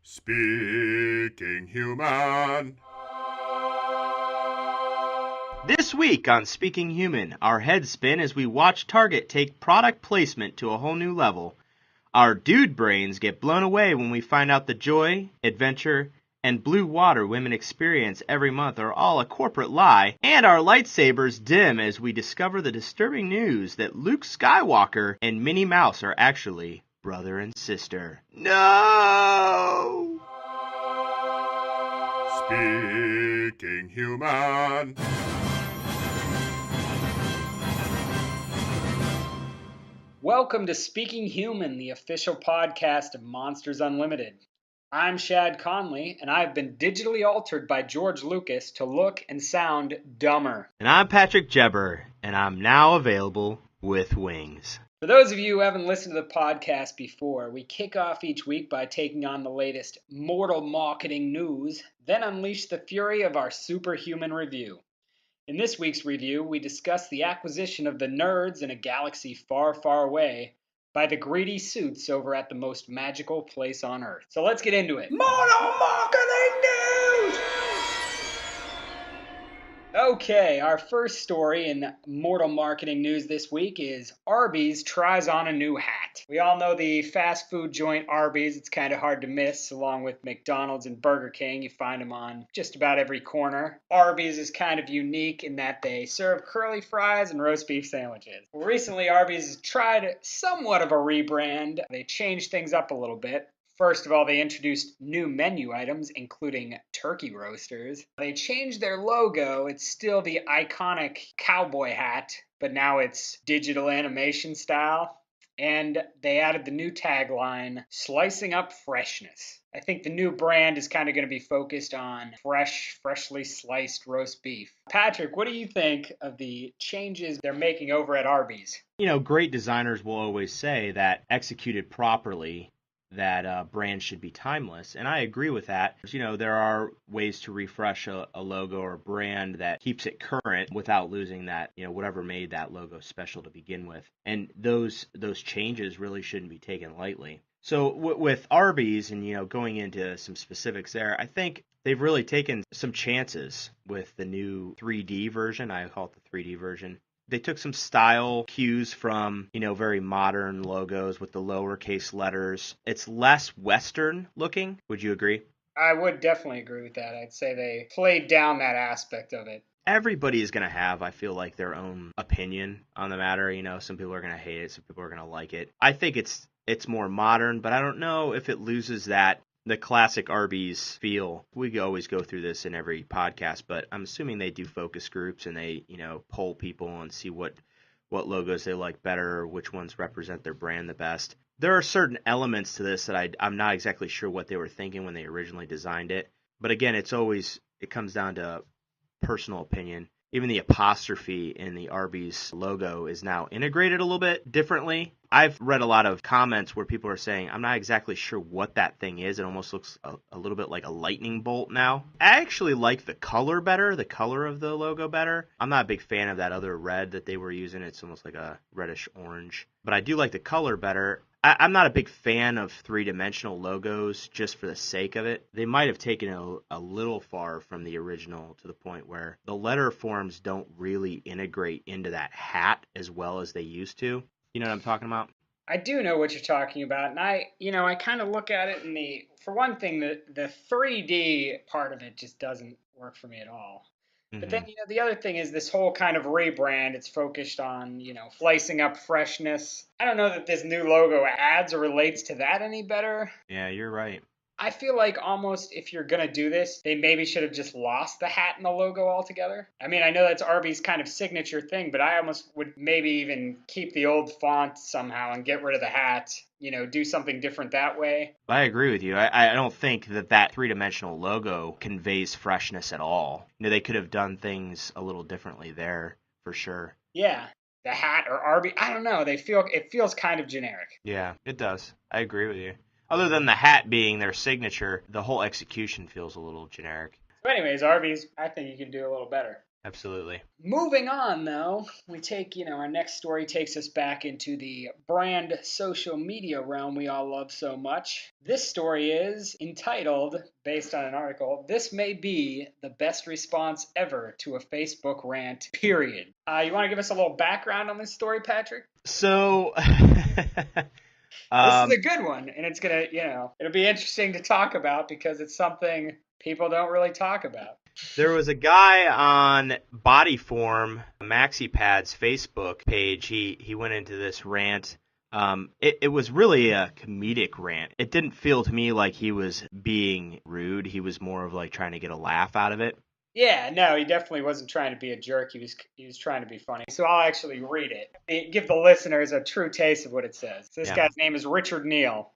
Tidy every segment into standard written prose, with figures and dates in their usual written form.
Speaking Human. This week on Speaking Human, our heads spin as we watch Target take product placement to a whole new level. Our dude brains get blown away when we find out the joy, adventure, and blue water women experience every month are all a corporate lie. And our lightsabers dim as we discover the disturbing news that Luke Skywalker and Minnie Mouse are actually brother and sister. No! Speaking Human. Welcome to Speaking Human, the official podcast of Monsters Unlimited. I'm Shad Conley, and I've been digitally altered by George Lucas to look and sound dumber. And I'm Patrick Jebber, and I'm now available with wings. For those of you who haven't listened to the podcast before, we kick off each week by taking on the latest mortal marketing news, then unleash the fury of our superhuman review. In this week's review, we discuss the acquisition of the nerds in a galaxy far, far away by the greedy suits over at the most magical place on Earth. So let's get into it. Mortal Marketing News! Okay, our first story in Mortal Marketing News this week is Arby's tries on a new hat. We all know the fast food joint Arby's. It's kind of hard to miss. Along with McDonald's and Burger King, you find them on just about every corner. Arby's is kind of unique in that they serve curly fries and roast beef sandwiches. Recently, Arby's tried somewhat of a rebrand. They changed things up a little bit. First of all, they introduced new menu items, including turkey roasters. They changed their logo. It's still the iconic cowboy hat, but now it's digital animation style. And they added the new tagline, slicing up freshness. I think the new brand is kind of going to be focused on freshly sliced roast beef. Patrick, what do you think of the changes they're making over at Arby's? You know, great designers will always say that executed properly, that brands should be timeless, and I agree with that. You know, there are ways to refresh a logo or a brand that keeps it current without losing that, you know, whatever made that logo special to begin with. And those changes really shouldn't be taken lightly. So with Arby's, and you know, going into some specifics there, I think they've really taken some chances with the new 3D version. I call it the 3D version. They took some style cues from, you know, very modern logos with the lowercase letters. It's less Western looking. Would you agree? I would definitely agree with that. I'd say they played down that aspect of it. Everybody is going to have, I feel like, their own opinion on the matter. You know, some people are going to hate it, some people are going to like it. I think it's more modern, but I don't know if it loses the classic Arby's feel. We always go through this in every podcast, but I'm assuming they do focus groups and they, you know, poll people and see what logos they like better or which ones represent their brand the best. There are certain elements to this that I'm not exactly sure what they were thinking when they originally designed it. But again, it comes down to personal opinion. Even the apostrophe in the Arby's logo is now integrated a little bit differently. I've read a lot of comments where people are saying, I'm not exactly sure what that thing is. It almost looks a little bit like a lightning bolt now. I actually like the color better, the color of the logo better. I'm not a big fan of that other red that they were using. It's almost like a reddish orange. But I do like the color better. I'm not a big fan of three-dimensional logos just for the sake of it. They might have taken it a little far from the original to the point where the letter forms don't really integrate into that hat as well as they used to. You know what I'm talking about? I do know what you're talking about, and I kind of look at it for one thing, the 3D part of it just doesn't work for me at all. But then, the other thing is this whole kind of rebrand. It's focused on, slicing up freshness. I don't know that this new logo adds or relates to that any better. Yeah, you're right. I feel like almost if you're going to do this, they maybe should have just lost the hat and the logo altogether. I mean, I know that's Arby's kind of signature thing, but I almost would maybe even keep the old font somehow and get rid of the hat, do something different that way. I agree with you. I don't think that three-dimensional logo conveys freshness at all. They could have done things a little differently there, for sure. Yeah. The hat or Arby's, I don't know. It feels kind of generic. Yeah, it does. I agree with you. Other than the hat being their signature, the whole execution feels a little generic. So anyways, Arby's, I think you can do a little better. Absolutely. Moving on, though, we take, our next story takes us back into the brand social media realm we all love so much. This story is entitled, based on an article, "This May Be the Best Response Ever to a Facebook Rant, period." You want to give us a little background on this story, Patrick? So, This is um, a good one, and it's going to, it'll be interesting to talk about because it's something people don't really talk about. there was a guy on Bodyform MaxiPad's Facebook page. He went into this rant. It was really a comedic rant. It didn't feel to me like he was being rude. He was more of like trying to get a laugh out of it. Yeah, no, he definitely wasn't trying to be a jerk. He was trying to be funny. So I'll actually read it. Give the listeners a true taste of what it says. So this Yeah. guy's name is Richard Neal,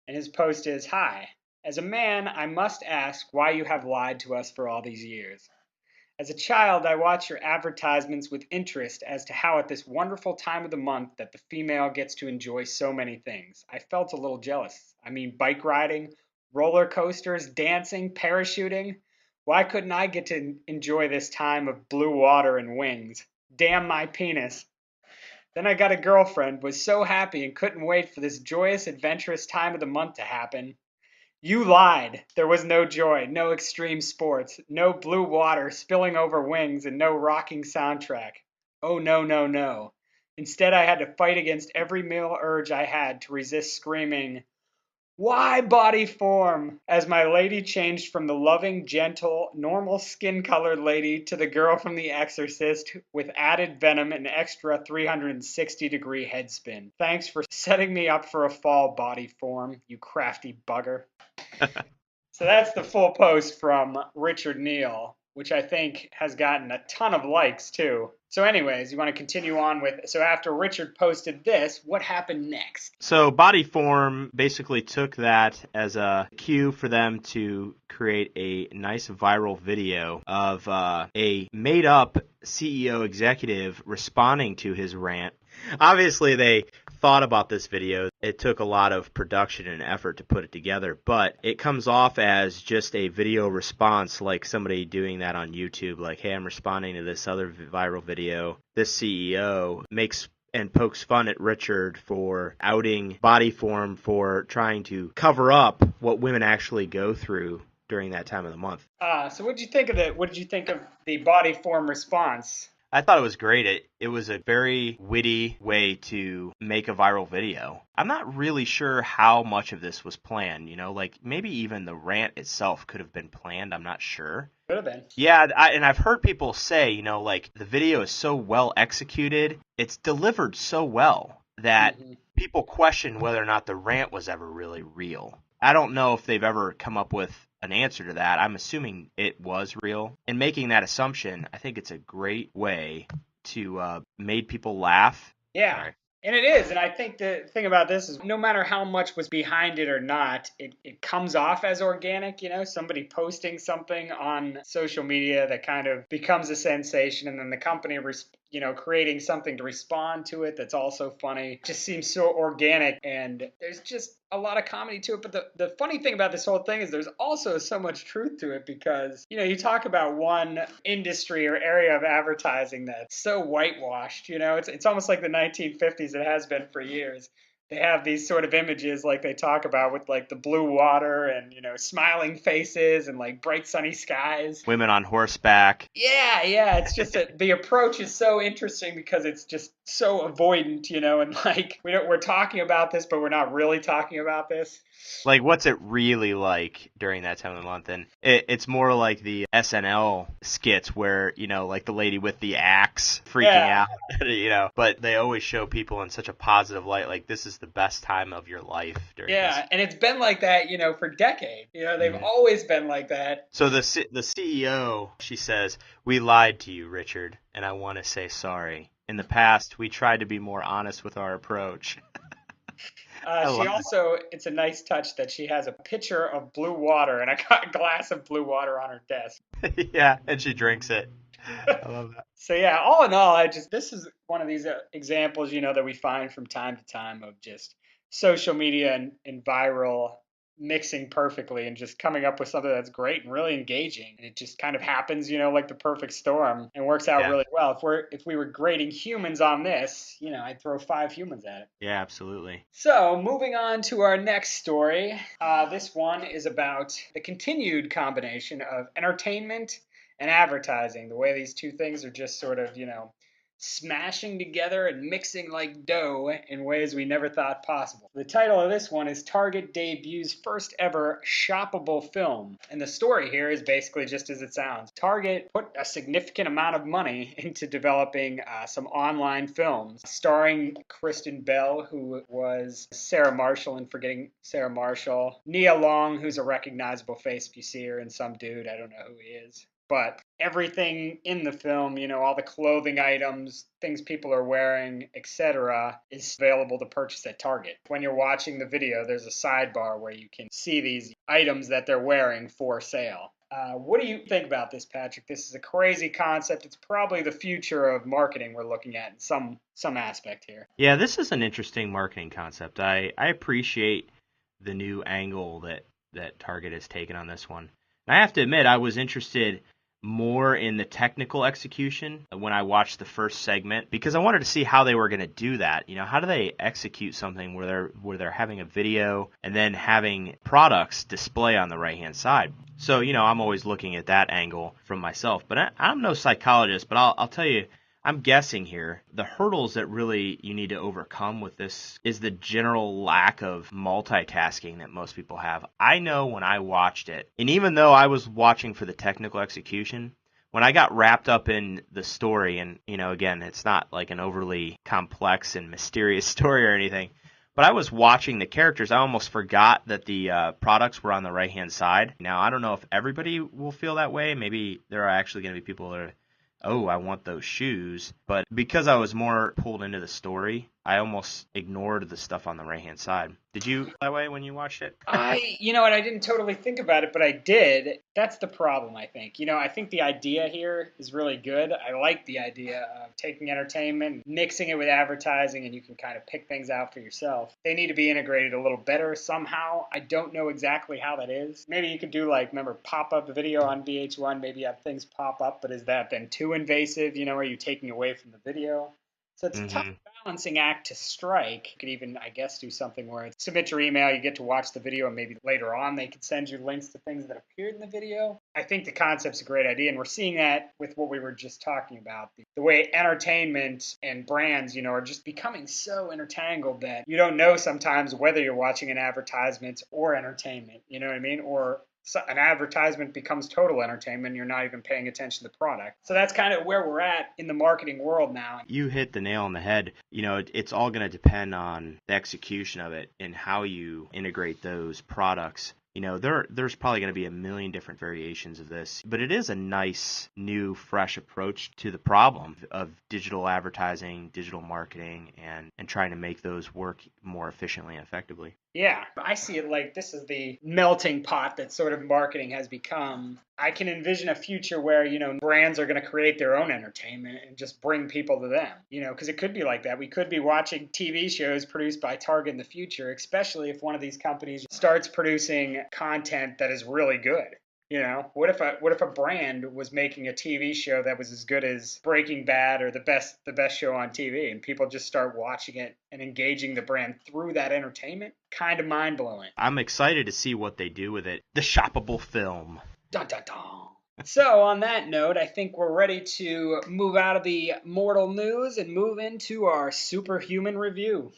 and his post is, "Hi. As a man, I must ask why you have lied to us for all these years. As a child, I watched your advertisements with interest as to how at this wonderful time of the month that the female gets to enjoy so many things. I felt a little jealous. I mean, bike riding, roller coasters, dancing, parachuting. Why couldn't I get to enjoy this time of blue water and wings? Damn my penis. Then I got a girlfriend, was so happy and couldn't wait for this joyous, adventurous time of the month to happen. You lied. There was no joy, no extreme sports, no blue water spilling over wings, and no rocking soundtrack. Oh, no, no, no. Instead, I had to fight against every male urge I had to resist screaming, 'Why body form?' as my lady changed from the loving, gentle, normal skin colored lady to the girl from The Exorcist with added venom and extra 360-degree head spin. Thanks for setting me up for a fall, body form, you crafty bugger." So that's the full post from Richard Neal, which I think has gotten a ton of likes too. So, anyways, you want to continue on with. So, after Richard posted this, what happened next? So Bodyform basically took that as a cue for them to create a nice viral video of a made-up CEO executive responding to his rant. Obviously, they thought about this video. It took a lot of production and effort to put it together, but it comes off as just a video response, like somebody doing that on YouTube, like, hey, I'm responding to this other viral video. This CEO makes and pokes fun at Richard for outing Bodyform for trying to cover up what women actually go through during that time of the month. So what did you think of it? What did you think of the body form response? I thought it was great. It was a very witty way to make a viral video. I'm not really sure how much of this was planned, like maybe even the rant itself could have been planned. I'm not sure. Could have been. Yeah, and I've heard people say, like the video is so well executed, it's delivered so well that people question whether or not the rant was ever really real. I don't know if they've ever come up with an answer to that. I'm assuming it was real. And making that assumption, I think it's a great way to make people laugh. Yeah. Sorry. And it is. And I think the thing about this is no matter how much was behind it or not, it comes off as organic, somebody posting something on social media that kind of becomes a sensation, and then the company creating something to respond to it that's also funny. It just seems so organic, and there's just a lot of comedy to it. But the funny thing about this whole thing is there's also so much truth to it because, you talk about one industry or area of advertising that's so whitewashed, it's almost like the 1950s. It has been for years. They have these sort of images like they talk about with like the blue water and, smiling faces and like bright sunny skies. Women on horseback. Yeah. It's just that the approach is so interesting because it's just so avoidant, and like we're talking about this, but we're not really talking about this. Like, what's it really like during that time of the month? And it's more like the SNL skits where, like the lady with the axe freaking out, but they always show people in such a positive light. Like, this is the best time of your life during this. And it's been like that, for decades. They've always been like that. So the CEO, she says, "We lied to you, Richard, and I want to say sorry. In the past, we tried to be more honest with our approach." It's a nice touch that she has a pitcher of blue water and a glass of blue water on her desk. Yeah, and she drinks it. I love that. So yeah, all in all, this is one of these examples, that we find from time to time of just social media and viral mixing perfectly and just coming up with something that's great and really engaging. And it just kind of happens, like the perfect storm and works out Yeah. really well. If we were grading humans on this, I'd throw 5 humans at it. Yeah, absolutely. So, moving on to our next story. This one is about the continued combination of entertainment and advertising. The way these two things are just sort of, smashing together and mixing like dough in ways we never thought possible. The title of this one is Target Debuts First Ever Shoppable Film. And the story here is basically just as it sounds. Target put a significant amount of money into developing some online films starring Kristen Bell, who was Sarah Marshall in Forgetting Sarah Marshall, Nia Long, who's a recognizable face if you see her, and some dude, I don't know who he is. But everything in the film, all the clothing items, things people are wearing, etc., is available to purchase at Target. When you're watching the video, there's a sidebar where you can see these items that they're wearing for sale. What do you think about this, Patrick? This is a crazy concept. It's probably the future of marketing we're looking at in some aspect here. Yeah, this is an interesting marketing concept. I appreciate the new angle that Target has taken on this one. And I have to admit, I was interested more in the technical execution when I watched the first segment because I wanted to see how they were going to do that. How do they execute something where they're having a video and then having products display on the right-hand side? So, I'm always looking at that angle from myself. But I'm no psychologist, but I'll tell you, I'm guessing here, the hurdles that really you need to overcome with this is the general lack of multitasking that most people have. I know when I watched it, and even though I was watching for the technical execution, when I got wrapped up in the story, and, again, it's not like an overly complex and mysterious story or anything, but I was watching the characters, I almost forgot that the products were on the right-hand side. Now, I don't know if everybody will feel that way. Maybe there are actually going to be people that are, oh, I want those shoes. But because I was more pulled into the story, I almost ignored the stuff on the right-hand side. Did you feel that way when you watched it? You know what, I didn't totally think about it, but I did. That's the problem, I think. I think the idea here is really good. I like the idea of taking entertainment, mixing it with advertising, and you can kind of pick things out for yourself. They need to be integrated a little better somehow. I don't know exactly how that is. Maybe you could do remember pop-up video on VH1, maybe have things pop up, but is that then too invasive? Are you taking away from the video? So it's a tough balancing act to strike. You could even, I guess, do something where it's submit your email, you get to watch the video, and maybe later on they could send you links to things that appeared in the video. I think the concept's a great idea, and we're seeing that with what we were just talking about. The way entertainment and brands, are just becoming so intertangled that you don't know sometimes whether you're watching an advertisement or entertainment, you know what I mean? Or an advertisement becomes total entertainment. You're not even paying attention to the product. So that's kind of where we're at in the marketing world now. You hit the nail on the head. It's all going to depend on the execution of it and how you integrate those products. There's probably going to be a million different variations of this, but it is a nice, new, fresh approach to the problem of digital advertising, digital marketing, and trying to make those work more efficiently and effectively. Yeah, I see it like this is the melting pot that sort of marketing has become. I can envision a future where, brands are going to create their own entertainment and just bring people to them, because it could be like that. We could be watching TV shows produced by Target in the future, especially if one of these companies starts producing content that is really good. What if a brand was making a TV show that was as good as Breaking Bad or the best show on TV, and people just start watching it and engaging the brand through that entertainment? Kind of mind-blowing. I'm excited to see what they do with it. The shoppable film. Dun, dun, dun. So on that note, I think we're ready to move out of the mortal news and move into our superhuman review.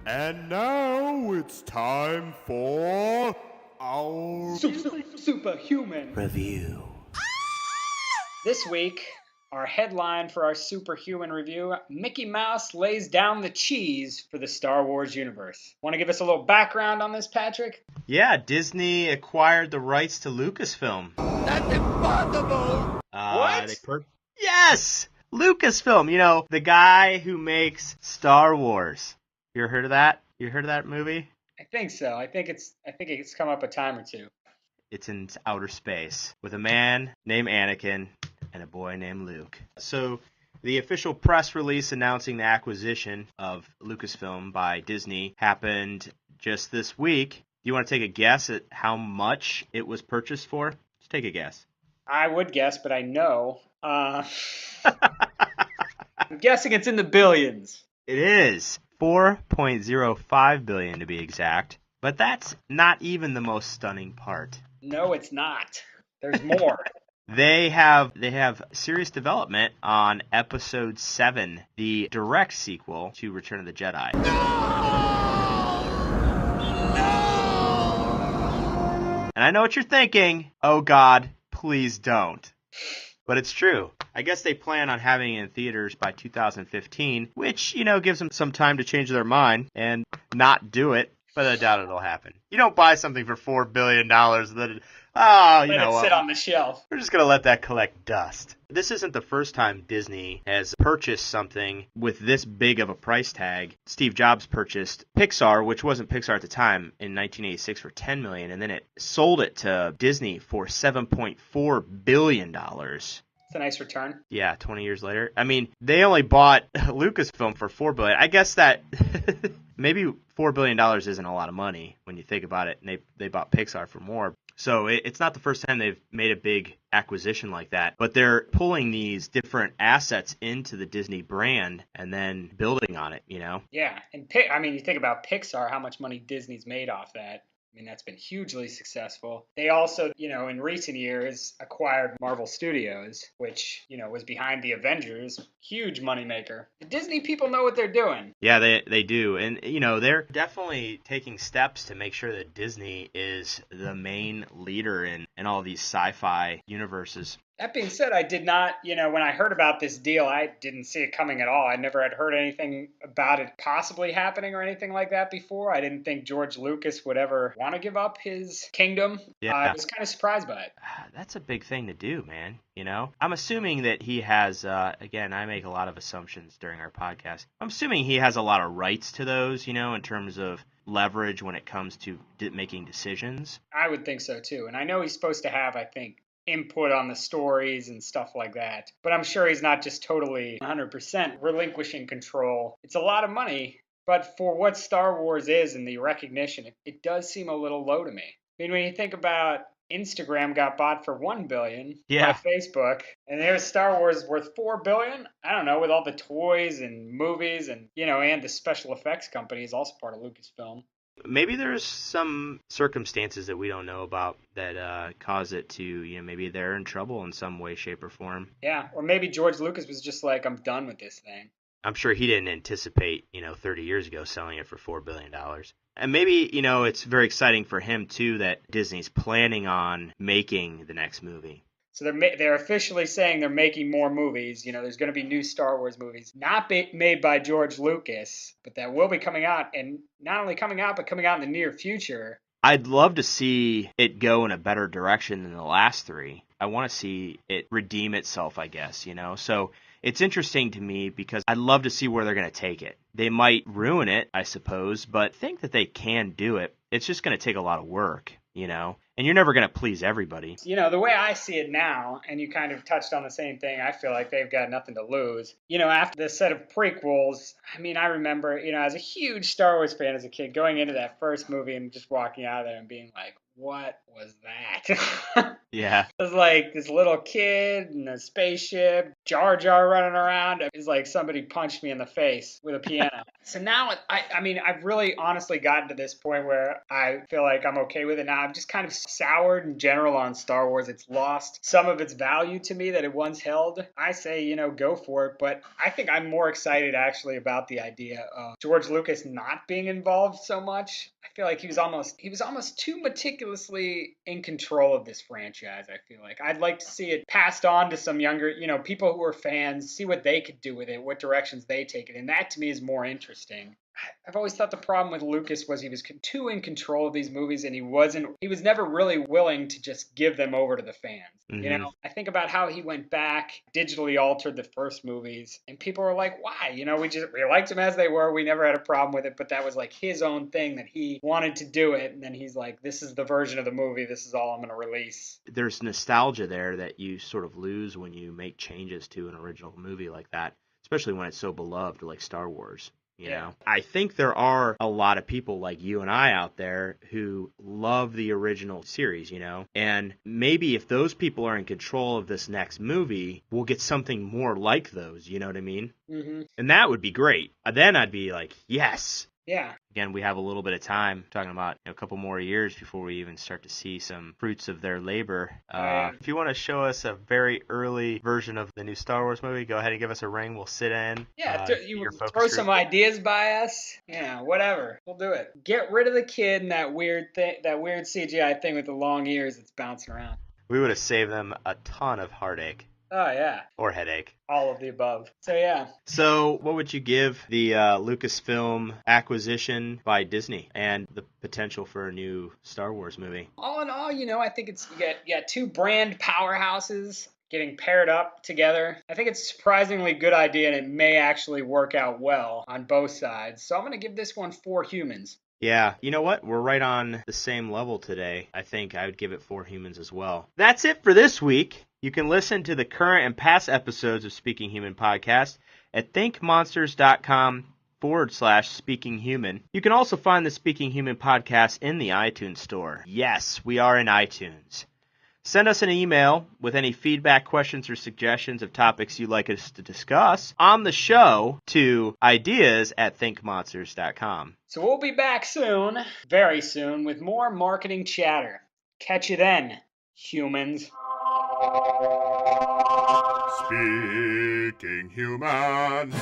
And now it's time for our superhuman review. This week, our headline for our superhuman review, Mickey Mouse lays down the cheese for the Star Wars universe. Want to give us a little background on this, Patrick? Yeah, Disney acquired the rights to Lucasfilm. That's impossible! What? Yes! Lucasfilm, the guy who makes Star Wars. You ever heard of that? You heard of that movie? I think so. I think it's come up a time or two. It's in outer space with a man named Anakin and a boy named Luke. So the official press release announcing the acquisition of Lucasfilm by Disney happened just this week. you want to take a guess at how much it was purchased for? Just take a guess. I would guess, but I know. I'm guessing it's in the billions. It is $4.05 billion to be exact, but that's not even the most stunning part. No, it's not. There's more. They have serious development on Episode 7, the direct sequel to Return of the Jedi. And I know what you're thinking. Oh God, please don't. But it's true. I guess they plan on having it in theaters by 2015, which, gives them some time to change their mind and not do it. But I doubt it'll happen. You don't buy something for $4 billion and then, Let it sit on the shelf. we're just going to let that collect dust. This isn't the first time Disney has purchased something with this big of a price tag. Steve Jobs purchased Pixar, which wasn't Pixar at the time, in 1986 for $10 million, and then it sold it to Disney for $7.4 billion. It's a nice return. Yeah, 20 years later. I mean, they only bought Lucasfilm for $4 billion. I guess that maybe $4 billion isn't a lot of money when you think about it, and they bought Pixar for more. So it's not the first time they've made a big acquisition like that, but they're pulling these different assets into the Disney brand and then building on it, Yeah, and you think about Pixar, how much money Disney's made off that. I mean, that's been hugely successful. They also, in recent years acquired Marvel Studios, which, was behind the Avengers. Huge moneymaker. The Disney people know what they're doing. Yeah, they do. And, they're definitely taking steps to make sure that Disney is the main leader in all these sci-fi universes. That being said, I did not, when I heard about this deal, I didn't see it coming at all. I never had heard anything about it possibly happening or anything like that before. I didn't think George Lucas would ever want to give up his kingdom. Yeah. I was kind of surprised by it. That's a big thing to do, man. I'm assuming that he has, again, I make a lot of assumptions during our podcast. I'm assuming he has a lot of rights to those, in terms of leverage when it comes to making decisions. I would think so, too. And I know he's supposed to have, I think, input on the stories and stuff like that. But I'm sure he's not just totally 100% relinquishing control. It's a lot of money, but for what Star Wars is and the recognition, it does seem a little low to me. I mean, when you think about Instagram got bought for $1 billion by Facebook, and there's Star Wars worth $4 billion. I don't know, with all the toys and movies and and the special effects company is also part of Lucasfilm. Maybe there's some circumstances that we don't know about that cause it to, maybe they're in trouble in some way, shape, or form. Yeah, or maybe George Lucas was just like, I'm done with this thing. I'm sure he didn't anticipate, 30 years ago selling it for $4 billion. And maybe, it's very exciting for him, too, that Disney's planning on making the next movie. So they're officially saying they're making more movies. There's going to be new Star Wars movies, not made by George Lucas, but that will be coming out, and not only coming out, but coming out in the near future. I'd love to see it go in a better direction than the last three. I want to see it redeem itself, I guess, So it's interesting to me because I'd love to see where they're going to take it. They might ruin it, I suppose, but think that they can do it. It's just going to take a lot of work, And you're never going to please everybody. The way I see it now, and you kind of touched on the same thing, I feel like they've got nothing to lose. After the set of prequels, I remember, as a huge Star Wars fan as a kid, going into that first movie and just walking out of there and being like, what was that? Yeah. It was like this little kid in a spaceship, Jar Jar running around. It was like somebody punched me in the face with a piano. So now, I've really honestly gotten to this point where I feel like I'm okay with it now. I'm just kind of soured in general on Star Wars. It's lost some of its value to me that it once held. I say, go for it. But I think I'm more excited actually about the idea of George Lucas not being involved so much. I feel like he was almost too meticulously in control of this franchise, I feel like. I'd like to see it passed on to some younger, people who are fans, see what they could do with it, what directions they take it. And that to me is more interesting. I've always thought the problem with Lucas was he was too in control of these movies, and he was never really willing to just give them over to the fans. Mm-hmm. I think about how he went back, digitally altered the first movies, and people were like, why? We liked them as they were. We never had a problem with it, but that was like his own thing that he wanted to do it. And then he's like, this is the version of the movie. This is all I'm going to release. There's nostalgia there that you sort of lose when you make changes to an original movie like that, especially when it's so beloved like Star Wars. You Yeah. know, I think there are a lot of people like you and I out there who love the original series, you know, and maybe if those people are in control of this next movie, we'll get something more like those, you know what I mean? Mm-hmm. And that would be great. Then I'd be like, yes. Yeah. Again, we have a little bit of time, talking about a couple more years before we even start to see some fruits of their labor. Yeah. If you want to show us a very early version of the new Star Wars movie, go ahead and give us a ring. We'll sit in. Yeah, you your focus throw group. some ideas by us. Yeah, whatever. We'll do it. Get rid of the kid and that weird CGI thing with the long ears that's bouncing around. We would have saved them a ton of heartache. Oh, yeah. Or headache. All of the above. So, yeah. So, what would you give the Lucasfilm acquisition by Disney and the potential for a new Star Wars movie? All in all, I think you got two brand powerhouses getting paired up together. I think it's a surprisingly good idea, and it may actually work out well on both sides. So I'm going to give this one 4 humans. Yeah, you know what? We're right on the same level today. I think I would give it 4 humans as well. That's it for this week. You can listen to the current and past episodes of Speaking Human Podcast at thinkmonsters.com/Speaking Human. You can also find the Speaking Human Podcast in the iTunes store. Yes, we are in iTunes. Send us an email with any feedback, questions, or suggestions of topics you'd like us to discuss on the show to ideas@thinkmonsters.com. So we'll be back soon, very soon, with more marketing chatter. Catch you then, humans. Speaking human.